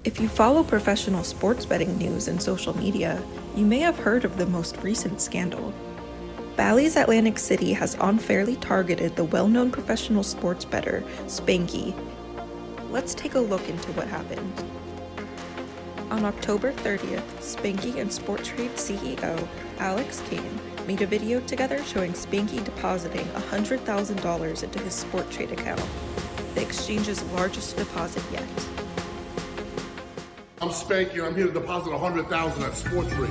If you follow professional sports betting news and social media, you may have heard of the most recent scandal. Bally's Atlantic City has unfairly targeted the well-known professional sports bettor, Spanky. Let's take a look into what happened. On October 30th, Spanky and Sporttrade CEO Alex Kane made a video together showing Spanky depositing $100,000 into his Sporttrade account, the exchange's largest deposit yet. I'm Spanky and I'm here to deposit $100,000 at Sporttrade.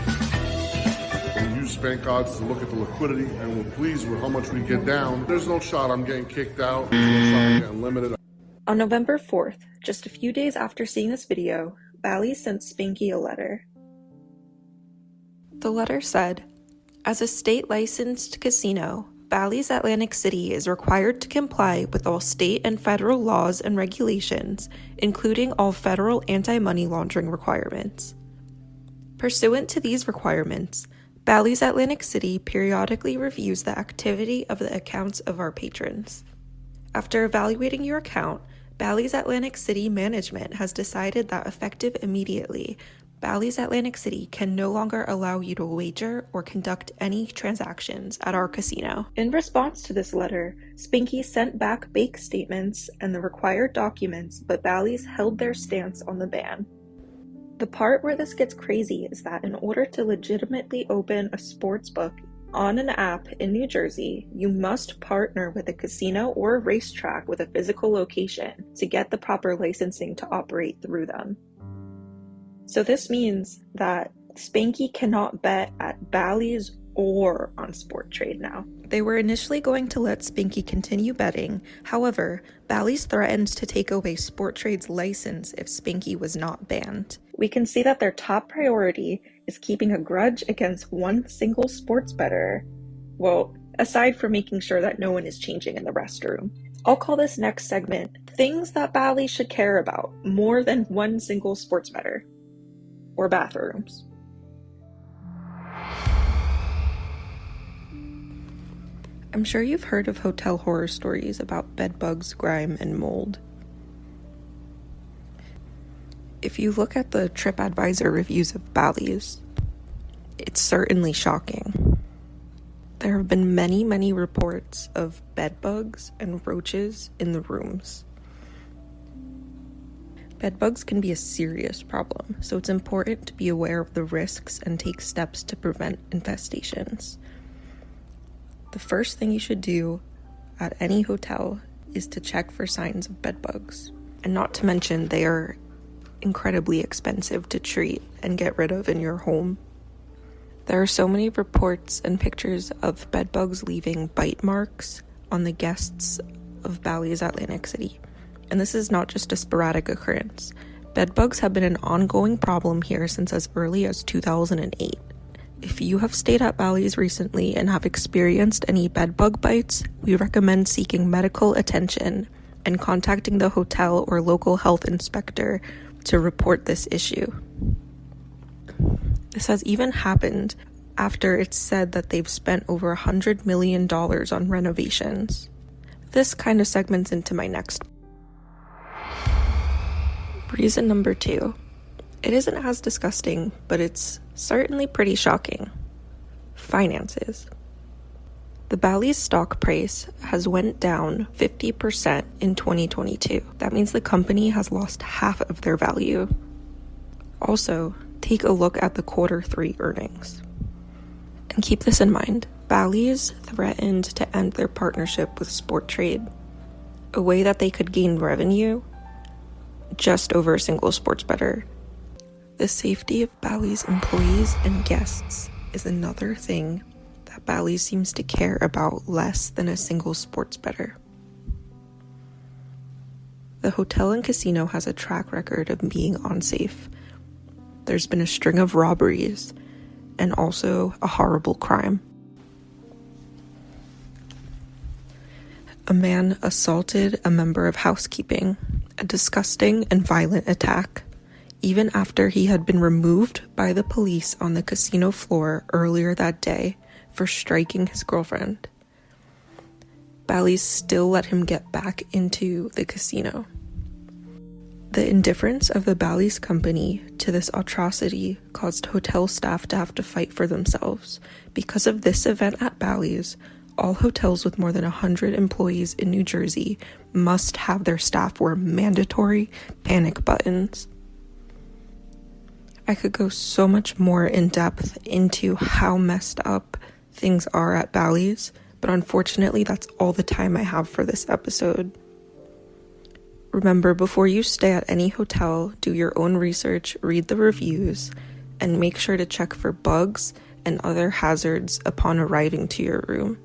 We use Spank odds to look at the liquidity and we're pleased with how much we get down. There's no shot I'm getting kicked out. There's no shot I'm getting limited. On November 4th, just a few days after seeing this video, Bally sent Spanky a letter. The letter said, "As a state-licensed casino, Bally's Atlantic City is required to comply with all state and federal laws and regulations, including all federal anti-money laundering requirements. Pursuant to these requirements, Bally's Atlantic City periodically reviews the activity of the accounts of our patrons. After evaluating your account, Bally's Atlantic City management has decided that effective immediately, Bally's Atlantic City can no longer allow you to wager or conduct any transactions at our casino." In response to this letter, Spanky sent back bank statements and the required documents, but Bally's held their stance on the ban. The part where this gets crazy is that in order to legitimately open a sports book on an app in New Jersey, you must partner with a casino or a racetrack with a physical location to get the proper licensing to operate through them. So this means that Spanky cannot bet at Bally's or on Sporttrade now. They were initially going to let Spanky continue betting. However, Bally's threatened to take away Sporttrade's license if Spanky was not banned. We can see that their top priority is keeping a grudge against one single sports bettor. Well, aside from making sure that no one is changing in the restroom. I'll call this next segment things that Bally should care about more than one single sports bettor. Or bathrooms. I'm sure you've heard of hotel horror stories about bed bugs, grime, and mold. If you look at the TripAdvisor reviews of Bally's, it's certainly shocking. There have been many reports of bed bugs and roaches in the rooms. Bedbugs can be a serious problem, so it's important to be aware of the risks and take steps to prevent infestations. The first thing you should do at any hotel is to check for signs of bedbugs, and not to mention they are incredibly expensive to treat and get rid of in your home. There are so many reports and pictures of bedbugs leaving bite marks on the guests of Bally's Atlantic City. And this is not just a sporadic occurrence. Bedbugs have been an ongoing problem here since as early as 2008. If you have stayed at Bally's recently and have experienced any bedbug bites, we recommend seeking medical attention and contacting the hotel or local health inspector to report this issue. This has even happened after it's said that they've spent over $100 million on renovations. This kind of segments into my next reason number 2. It isn't as disgusting, but it's certainly pretty shocking. Finances. The Bally's stock price has went down 50% in 2022. That means the company has lost half of their value. Also, take a look at the Q3 earnings. And keep this in mind, Bally's threatened to end their partnership with Sporttrade, a way that they could gain revenue just over a single sports bettor. The safety of Bally's employees and guests is another thing that Bally's seems to care about less than a single sports bettor. The hotel and casino has a track record of being unsafe. There's been a string of robberies and also a horrible crime. A man assaulted a member of housekeeping, a disgusting and violent attack, even after he had been removed by the police on the casino floor earlier that day for striking his girlfriend. Bally's still let him get back into the casino. The indifference of the Bally's company to this atrocity caused hotel staff to have to fight for themselves. Because of this event at Bally's, all hotels with more than 100 employees in New Jersey must have their staff wear mandatory panic buttons. I could go so much more in depth into how messed up things are at Bally's, but unfortunately that's all the time I have for this episode. Remember, before you stay at any hotel, do your own research, read the reviews, and make sure to check for bugs and other hazards upon arriving to your room.